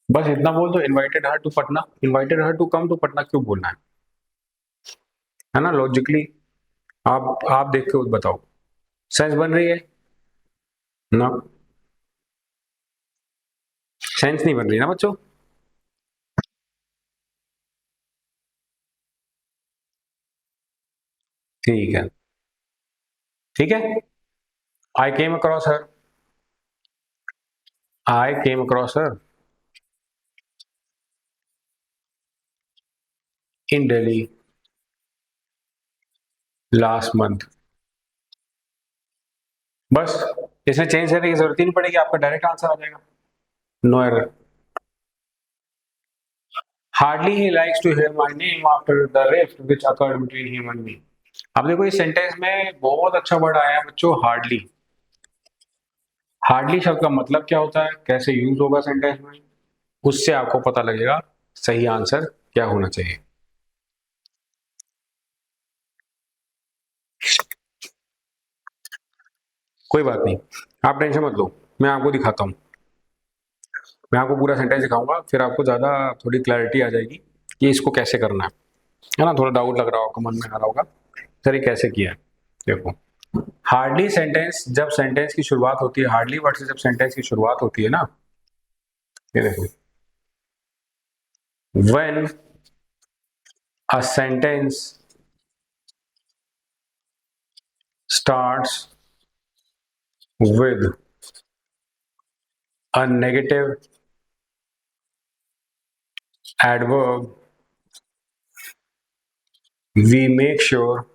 बस इतना बोल दो, invited her to Patna. Invited her to come to Patna क्यों बोलना है ना? लॉजिकली आप देख के बताओ, सेंस बन रही है ना? सेंस नहीं बन रही ना बच्चों? ठीक है, ठीक है। आई came across her, I came across her in Delhi last month. बस इसमें चेंज करने की जरूरत ही नहीं पड़ेगी, आपका डायरेक्ट आंसर आ जाएगा, no error. Hardly he likes to hear my name after the rift which occurred between him and me. अब देखो इस सेंटेंस में बहुत अच्छा वर्ड आया है बच्चों, हार्डली। हार्डली शब्द का मतलब क्या होता है, कैसे यूज होगा सेंटेंस में, उससे आपको पता लगेगा सही आंसर क्या होना चाहिए। कोई बात नहीं, आप टेंशन मत लो, मैं आपको दिखाता हूँ, मैं आपको पूरा सेंटेंस दिखाऊंगा, फिर आपको ज्यादा थोड़ी क्लैरिटी आ जाएगी कि इसको कैसे करना है ना? थोड़ा डाउट लग रहा होगा, मन में आ रहा होगा सर ये कैसे किया है। देखो, हार्डली सेंटेंस, जब सेंटेंस की शुरुआत होती है, हार्डली वर्ड से जब सेंटेंस की शुरुआत होती है ना, ये देखो, when a sentence starts with a negative adverb, we make sure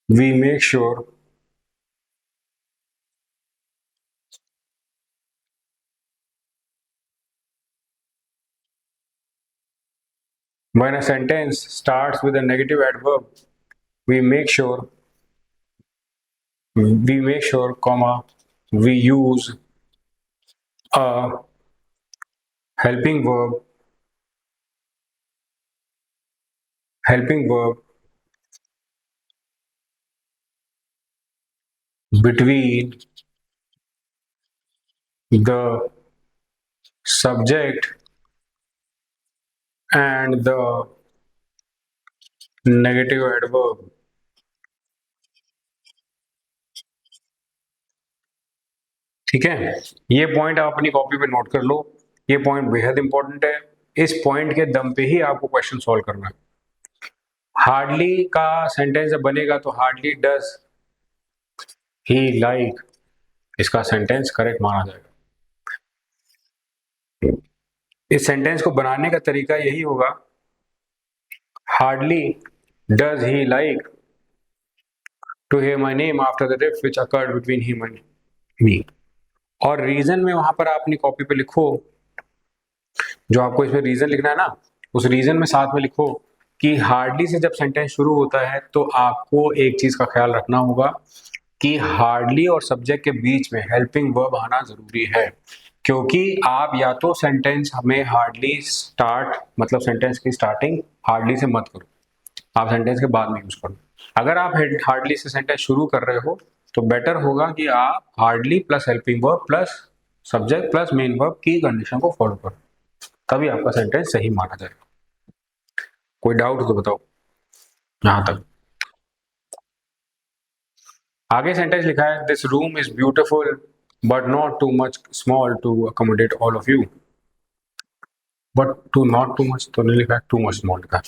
we make sure When a sentence starts with a negative adverb, we make sure comma, we use a helping verb, helping verb between the subject and the negative adverb. ठीक है, ये पॉइंट आप अपनी कॉपी पे नोट कर लो, ये पॉइंट बेहद इंपॉर्टेंट है। इस पॉइंट के दम पे ही आपको क्वेश्चन सॉल्व करना है। हार्डली का सेंटेंस जब बनेगा तो हार्डली डज ही लाइक, इसका सेंटेंस करेक्ट माना जाएगा। इस सेंटेंस को बनाने का तरीका यही होगा, hardly does he like to hear my name after the rift which occurred between him and me। और रीजन में वहां पर अपनी कॉपी पे लिखो, जो आपको इसमें रीजन लिखना है ना, उस रीजन में साथ में लिखो कि हार्डली से जब सेंटेंस शुरू होता है तो आपको एक चीज का ख्याल रखना होगा कि हार्डली और सब्जेक्ट के बीच में हेल्पिंग वर्ब आना जरूरी है, क्योंकि आप या तो सेंटेंस हमें हार्डली स्टार्ट मतलब सेंटेंस की स्टार्टिंग हार्डली से मत करो, आप सेंटेंस के बाद में यूज करो। अगर आप हार्डली से सेंटेंस शुरू कर रहे हो तो बेटर होगा कि आप hardly plus helping verb plus subject plus main verb की कंडीशन को फॉलो करो, तभी आपका सेंटेंस सही माना जाएगा। कोई डाउट हो तो बताओ यहां तक। आगे सेंटेंस लिखा है, this room is beautiful but not too much small to accommodate all of you. But too not too much तो नहीं लिखा है, टू मच स्मॉल लिखा है।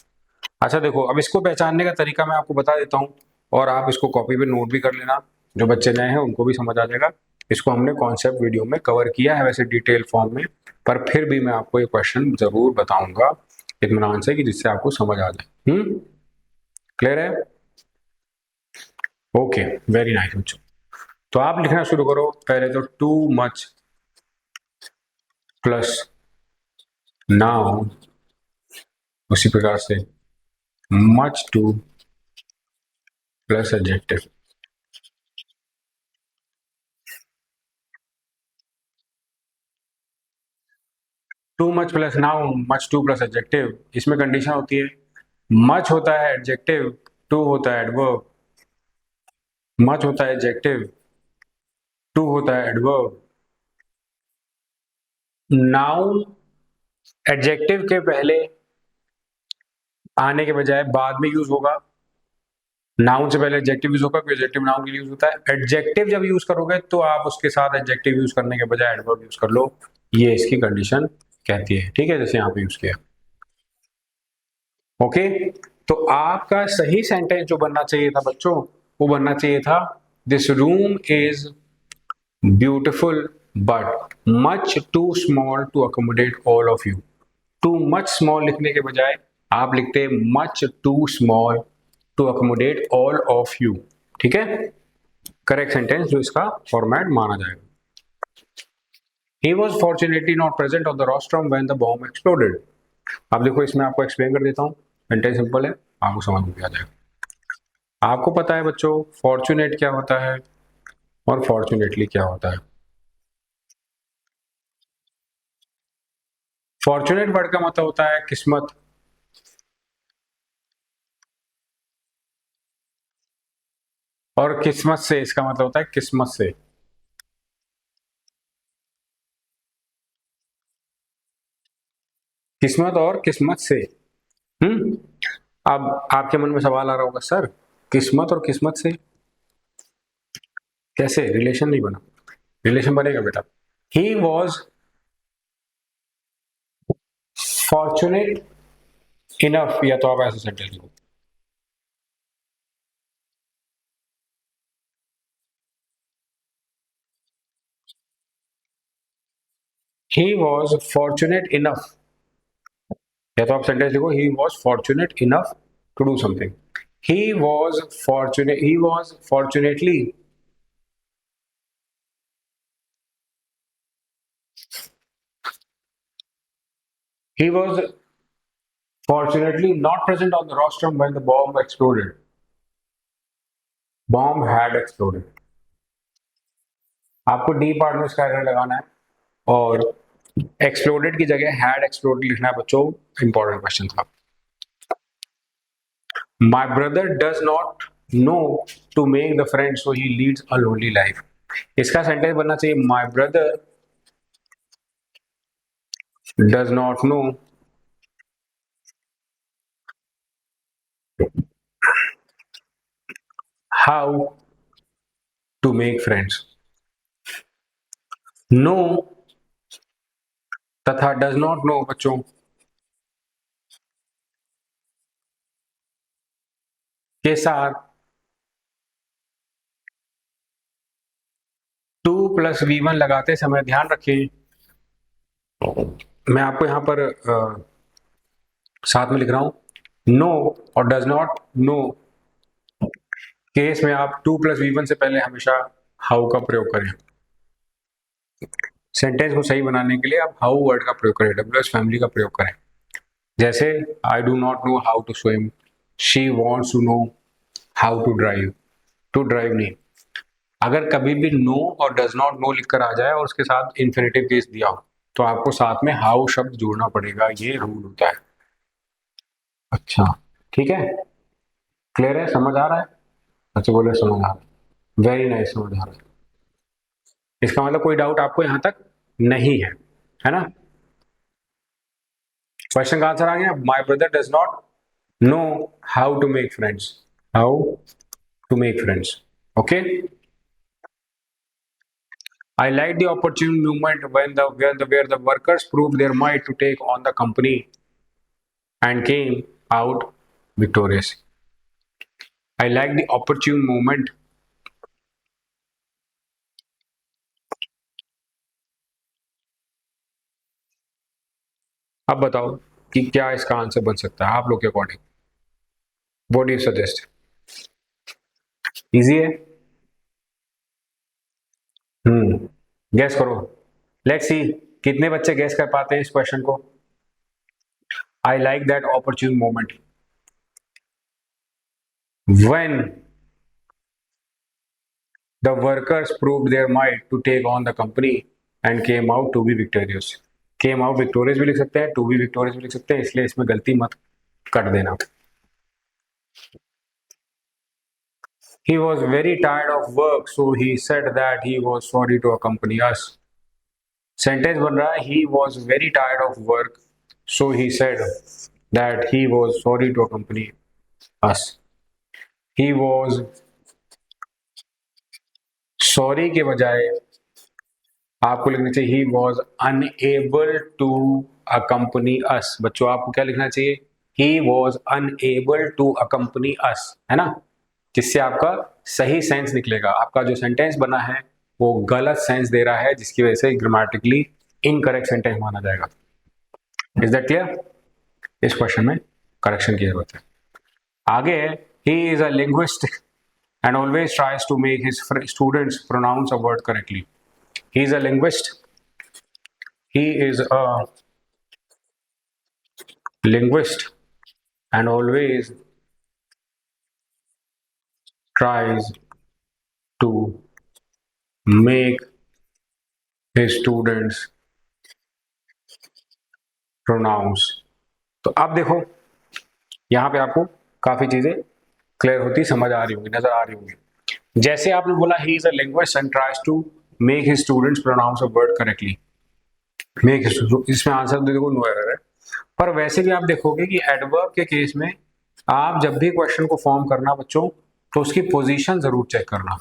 अच्छा देखो, अब इसको पहचानने का तरीका मैं आपको बता देता हूँ और आप इसको कॉपी पे नोट भी कर लेना, जो बच्चे नए हैं उनको भी समझ आ जाएगा। इसको हमने कॉन्सेप्ट वीडियो में कवर किया है वैसे डिटेल फॉर्म में, पर फिर भी मैं आपको ये क्वेश्चन जरूर बताऊंगा इत्मीनान से कि जिससे आपको समझ आ जाए। क्लियर है? ओके, वेरी नाइस बच्चों। तो आप लिखना शुरू करो, पहले तो टू मच प्लस नाउन, उसी प्रकार से much two plus adjective. Too much plus noun, much two plus adjective, इसमें कंडीशन होती है मच होता है एडजेक्टिव, टू होता है एडवर्ब, मच होता है एडजेक्टिव, टू होता है एडवर्ब। नाउन एडजेक्टिव के पहले आने के बजाय बाद में यूज होगा, नाउन से पहले एडजेक्टिव यूज होगा क्योंकि एडजेक्टिव नाउन के लिए यूज होता है। एडजेक्टिव जब यूज करोगे तो आप उसके साथ एडजेक्टिव यूज करने के बजाय एडवर्ब यूज कर लो, ये इसकी कंडीशन कहती है। ठीक है, जैसे यहाँ पे यूज किया। ओके, तो आपका सही सेंटेंस जो बनना चाहिए था बच्चों, वो बनना चाहिए था, this room is beautiful but much too small to accommodate all of you. Too much small लिखने के बजाय आप लिखते much too small to accommodate all of you. ठीक है, करेक्ट सेंटेंस जो इसका फॉर्मेट माना जाएगा। He was fortunately not present on the rostrum when the bomb exploded। अब देखो, इसमें आपको एक्सप्लेन कर देता हूँ, सेंटेंस सिंपल है, आपको समझ में आ जाएगा। आपको पता है बच्चों फॉर्चुनेट क्या होता है और फॉर्चुनेटली क्या होता है। फॉर्चुनेट वर्ड का मतलब होता है किस्मत, और किस्मत से इसका मतलब होता है किस्मत से। किस्मत और किस्मत से। हम्म अब आपके मन में सवाल आ रहा होगा, सर किस्मत और किस्मत से कैसे रिलेशन नहीं बना? रिलेशन बनेगा बेटा। ही वॉज फॉर्चुनेट इनफ, या तो आप ऐसे सेंटेंस लिखो, ही वॉज फॉर्चुनेट इनफ, या तो आप सेंटेंस लिखो, he was fortunate enough to do something. He was fortunate, he was fortunately, he was Fortunately, not present on the rostrum when the bomb exploded. Bomb had exploded. आपको डी पार्ट में इसका एरर लगाना है और एक्सप्लोडेड की जगह हैड एक्सप्लोडेड लिखना है बच्चों. इंपॉर्टेंट क्वेश्चन था. My brother does not know to make the friends, so he leads a lonely life. इसका सेंटेंस बनना चाहिए My brother does not know how to make friends. No तथा does not know बच्चों के साथ 2+V1 लगाते समय ध्यान रखिए, मैं आपको यहां पर साथ में लिख रहा हूं नो और डज नॉट नो केस में आप 2+V1 से पहले हमेशा हाउ का प्रयोग करें. सेंटेंस को सही बनाने के लिए आप हाउ वर्ड का प्रयोग करें, डब्ल्यूएस फैमिली का प्रयोग करें. जैसे I do not know how to swim, she wants to know how to drive. To drive नहीं. अगर कभी भी नो और डज नॉट नो लिखकर आ जाए और उसके साथ इन्फिनेटिव केस दिया हो तो आपको साथ में हाउ शब्द जोड़ना पड़ेगा. ये रूल होता है. अच्छा ठीक है, क्लियर है, समझ आ रहा है? अच्छा बोले समझ आ रहा है. वेरी नाइस, समझ आ रहा है. इसका मतलब कोई डाउट आपको यहां तक नहीं है ना? क्वेश्चन का आंसर आ गया. My brother does not know how to make friends. How to make friends. Okay. I like the opportune movement where the workers proved their might to take on the company and came out victorious. I like the opportune movement. अब बताओ कि क्या इसका आंसर बन सकता है आप लोग के according. What do you suggest? Easy है. गैस करो. लेट्स सी कितने बच्चे गैस कर पाते हैं इस क्वेश्चन को. I like that opportune moment when the workers proved their might to take on the company and came out to be victorious. Came out victorious भी लिख सकते हैं, to be victorious भी लिख सकते हैं, इसलिए इसमें गलती मत कर देना. He was very tired of work, so he said that he was sorry to accompany us. Sentence बन रहा है he was very tired of work, so he said that he was sorry to accompany us. He was sorry के बजाय आपको लिखना चाहिए he was unable to accompany us. बच्चों आपको क्या लिखना चाहिए? He was unable to accompany us, है ना? जिससे आपका सही सेंस निकलेगा. आपका जो सेंटेंस बना है वो गलत सेंस दे रहा है, जिसकी वजह से ग्रामेटिकली इनकरेक्ट सेंटेंस माना जाएगा. Is that clear? इस क्वेश्चन में करेक्शन की जरूरत है. आगे he is a linguist and always tries to make his students pronounce a word correctly. He is a linguist. He is a linguist and always tries to make his students pronounce. तो अब देखो यहां पे आपको काफी चीजें क्लियर होती समझ आ रही होंगी, नजर आ रही होंगी. जैसे आपने बोला he is a linguist and tries to make his students pronounce a word correctly. make his, इसमें आंसर देखो नो एरर है. पर वैसे भी आप देखोगे कि एडवर्ब के केस में आप जब भी क्वेश्चन को फॉर्म करना बच्चों तो उसकी पोजीशन जरूर चेक करना.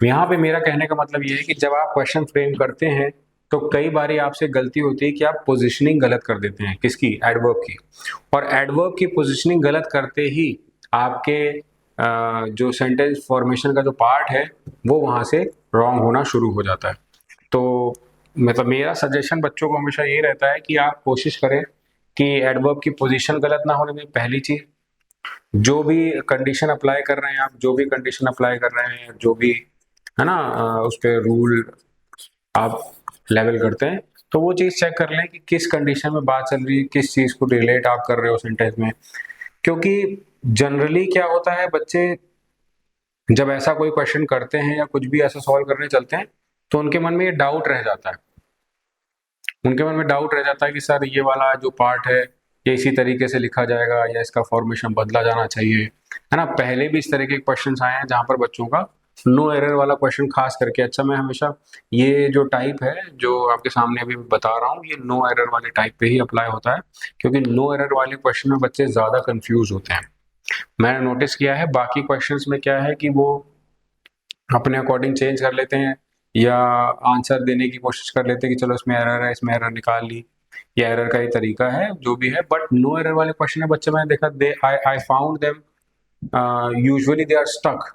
यहाँ पे मेरा कहने का मतलब ये है कि जब आप क्वेश्चन फ्रेम करते हैं तो कई बार आपसे गलती होती है कि आप पोजीशनिंग गलत कर देते हैं. किसकी? एडवर्ब की. और एडवर्ब की पोजीशनिंग गलत करते ही आपके जो सेंटेंस फॉर्मेशन का जो पार्ट है वो वहां से रॉन्ग होना शुरू हो जाता है. तो मतलब मेरा सजेशन बच्चों को हमेशा ये रहता है कि आप कोशिश करें कि एडवर्ब की पोजीशन गलत ना होने में. पहली चीज, जो भी कंडीशन अप्लाई कर रहे हैं आप, जो भी कंडीशन अप्लाई कर रहे हैं, जो भी है ना उस पर रूल आप लेवल करते हैं तो वो चीज़ चेक कर लें कि किस कंडीशन में बात चल रही है, किस चीज़ को रिलेट आप कर रहे हो सेंटेंस में। क्योंकि जनरली क्या होता है, बच्चे जब ऐसा कोई क्वेश्चन करते हैं या कुछ भी ऐसा सॉल्व करने चलते हैं, तो उनके मन में ये डाउट रह जाता है। उनके मन में डाउट रह जाता है कि सर ये वाला जो पार्ट है ये इसी तरीके से लिखा जाएगा या इसका फॉर्मेशन बदला जाना चाहिए, है ना। पहले भी इस तरह के क्वेश्चंस आए हैं जहां पर बच्चों का नो एरर वाला क्वेश्चन खास करके, अच्छा मैं हमेशा ये जो टाइप है जो आपके सामने अभी बता रहा हूँ, ये नो एरर वाले टाइप पे ही अप्लाई होता है, क्योंकि नो एरर वाले क्वेश्चन में बच्चे ज्यादा कंफ्यूज होते हैं। मैंने नोटिस किया है बाकी क्वेश्चंस में क्या है कि वो अपने अकॉर्डिंग चेंज कर लेते हैं या आंसर देने की कोशिश कर लेते हैं कि चलो इसमें एरर है, इसमें एरर निकाल ली, ये एरर का ही तरीका है जो भी है। बट नो एरर वाले क्वेश्चन है बच्चे, मैंने देखा they I found them usually they are stuck.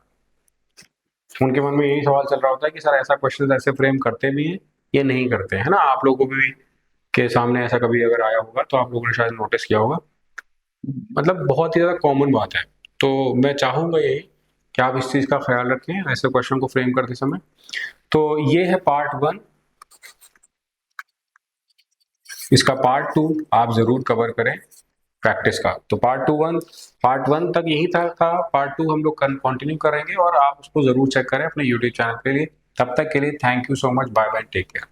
उनके मन में यही सवाल चल रहा होता है कि सर ऐसा क्वेश्चन ऐसे फ्रेम करते भी हैं ये नहीं करते, है ना। आप लोगों को भी के सामने ऐसा कभी अगर आया होगा तो आप लोगों ने शायद नोटिस किया होगा, मतलब बहुत ही ज्यादा कॉमन बात है। तो मैं चाहूंगा यही कि आप इस चीज का ख्याल रखें ऐसे क्वेश्चन को फ्रेम करते समय। तो ये है पार्ट 1। इसका पार्ट 2 आप जरूर कवर करें प्रैक्टिस का। तो पार्ट 1 तक यही था। पार्ट 2 हम लोग कंटिन्यू करेंगे और आप उसको जरूर चेक करें अपने यूट्यूब चैनल के लिए। तब तक के लिए thank you so much, bye bye, take care.